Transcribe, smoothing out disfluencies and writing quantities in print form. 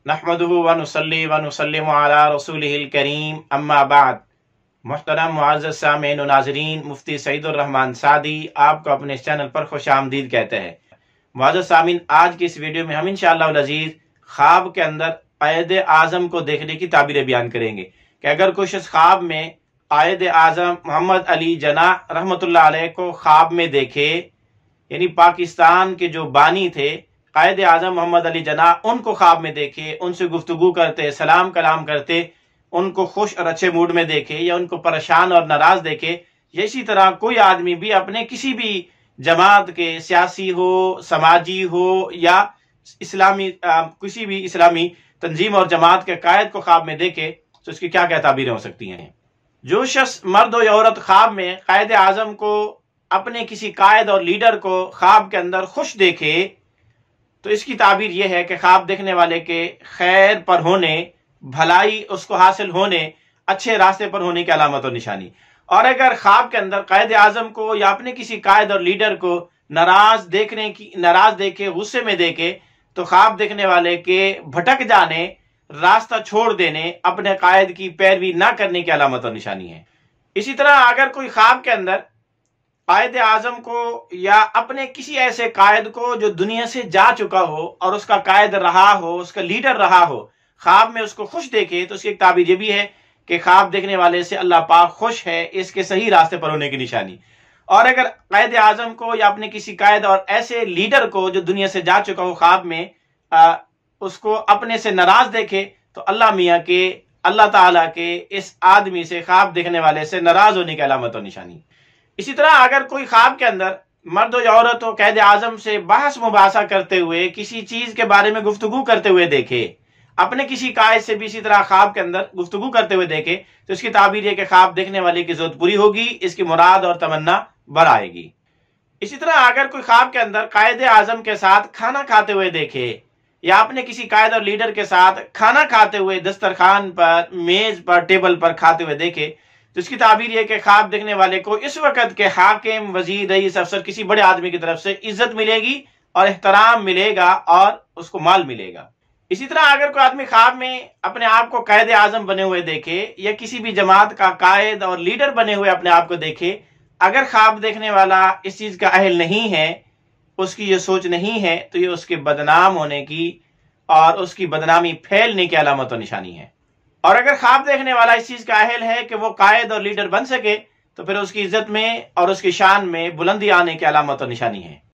नहमदुहु व नुसल्ली व नुसल्लिमु अला रसूलिहिल करीम अम्मा बाद। मुहतरम मुअज़्ज़ज़ सामीन व नाज़रीन, मुफ्ती सईदुर रहमान सादी आपको अपने इस चैनल पर खुशामदीद कहते हैं। मुअज़्ज़ज़ सामीन, आज की इस वीडियो में हम इंशाअल्लाह अल अज़ीज़ ख्वाब के अंदर क़ायद आज़म को देखने की ताबीरें बयान करेंगे कि अगर कोई शख्स ख्वाब में क़ायद आज़म मोहम्मद अली जिन्नाह रहमतुल्लाह अलैह को ख्वाब में देखे, यानी पाकिस्तान के जो बानी थे क़ायद आज़म मोहम्मद अली जिन्नाह, उनको ख्वाब में देखे, उनसे गुफ्तगू करते, सलाम कलाम करते, उनको खुश और अच्छे मूड में देखे या उनको परेशान और नाराज देखे, या इसी तरह कोई आदमी भी अपने किसी भी जमात के, सियासी हो, समाजी हो या इस्लामी किसी भी इस्लामी तंजीम और जमात के कायद को ख्वाब में देखे, तो इसकी क्या क्या ताबीरें हो सकती हैं। जो शख्स मर्द हो या औरत ख्वाब में क़ायद आज़म को, अपने किसी कायद और लीडर को ख्वाब के अंदर खुश देखे, तो इसकी ताबीर यह है कि ख्वाब देखने वाले के खैर पर होने, भलाई उसको हासिल होने, अच्छे रास्ते पर होने की अलामत और निशानी। और अगर ख्वाब के अंदर क़ायद आज़म को या अपने किसी कायद और लीडर को नाराज देखे, गुस्से में देखे, तो ख्वाब देखने वाले के भटक जाने, रास्ता छोड़ देने, अपने कायद की पैरवी ना करने की अलामत और निशानी है। इसी तरह अगर कोई ख्वाब के अंदर क़ायद आज़म को या अपने किसी ऐसे कायद को जो दुनिया से जा चुका हो और उसका कायद रहा हो, उसका लीडर रहा हो, ख्वाब में उसको खुश देखे, तो उसकी एक ताबीर ये भी है कि ख्वाब देखने वाले से अल्लाह पाक खुश है, इसके सही रास्ते पर होने की निशानी। और अगर क़ायद आज़म को या अपने किसी कायद और ऐसे लीडर को जो दुनिया से जा चुका हो, ख्वाब में उसको अपने से नाराज देखे, तो अल्लाह ताला के इस आदमी से, ख्वाब देखने वाले से नाराज होने की अलामत और निशानी। इसी तरह अगर कोई ख्वाब के अंदर मर्द हो या औरत हो क़ायद आज़म से बहस मुबासा करते हुए, किसी चीज के बारे में गुफ्तगू करते हुए देखे, अपने किसी कायद से भी इसी तरह ख्वाब के अंदर गुफ्तगू करते हुए देखे, तो इसकी ताबीर है कि ख्वाब देखने वाले की ज़रूरत पूरी होगी, इसकी मुराद और तमन्ना बढ़ आएगी। इसी तरह अगर कोई ख्वाब के अंदर क़ायद आज़म के साथ खाना खाते हुए देखे या अपने किसी कायद और लीडर के साथ खाना खाते हुए दस्तरखान पर, मेज पर, टेबल पर खाते हुए देखे, तो इसकी ताबीर यह कि ख्वाब देखने वाले को इस वक्त के हाकिम, वजीर, रईस, अफसर, किसी बड़े आदमी की तरफ से इज्जत मिलेगी और एहतराम मिलेगा और उसको माल मिलेगा। इसी तरह अगर कोई आदमी ख्वाब में अपने आप को क़ायद आज़म बने हुए देखे या किसी भी जमात का कायद और लीडर बने हुए अपने आप को देखे, अगर ख्वाब देखने वाला इस चीज का अहल नहीं है, उसकी ये सोच नहीं है, तो ये उसके बदनाम होने की और उसकी बदनामी फैलने की अलामत और निशानी है। और अगर ख्वाब देखने वाला इस चीज का अहल है कि वो कायद और लीडर बन सके, तो फिर उसकी इज्जत में और उसकी शान में बुलंदी आने की अलामत और निशानी है।